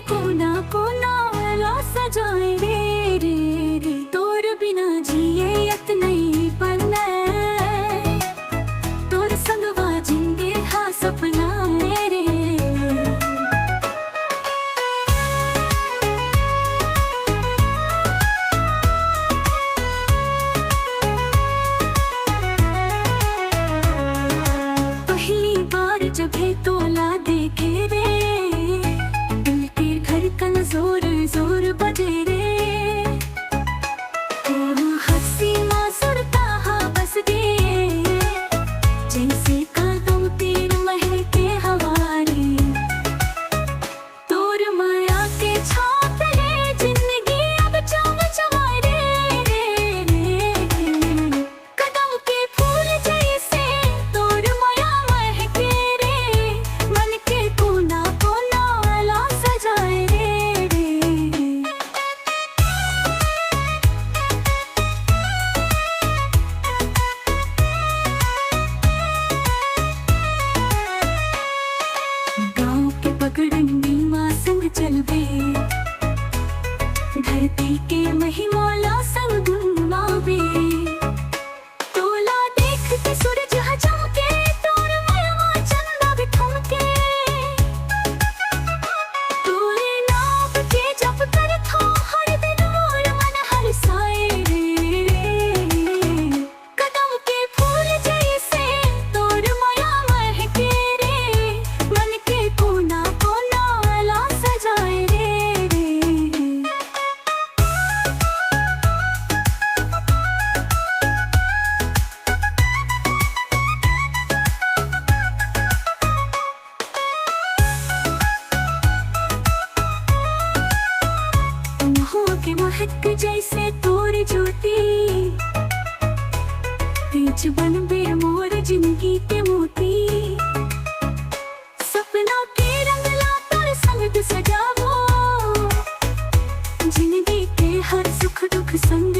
कोना कोना ला सजाए रे रे रे तोर बिना जिए यत नहीं बनना तोर संगवा जिंगे हा सपना रे पहली बार जब है तोला देखे रे दिल के धड़कन जोर जोर बजे रे हंसी मासूरता हा बस गे जैसे कदम तीर महके हवारे तोर माया के छाप है जिंदगी अब चम चमाए रे कदम के फूल जैसे तोर माया महके रे मन के कोना कोना ला सजाए रे गाँव के पगडंडी माँ संग चल बे धरती के महिमोला संग गुनगुनावे तोला देख के सूरज चमके तोर मयवा चंदा भी ठुमके तोरे नाम के जप कर थो हर दिन मोर मन हरसाए रे कदम के फूल जैसे तोर माया महके रे मन के कोना कोना ला सजाए रे के महक जैसे तोर ज्योति बीच बन बे मोर जिंदगी के मोती सपना के रंग ला तोर संग सजावो जिंदगी के हर सुख दुख संग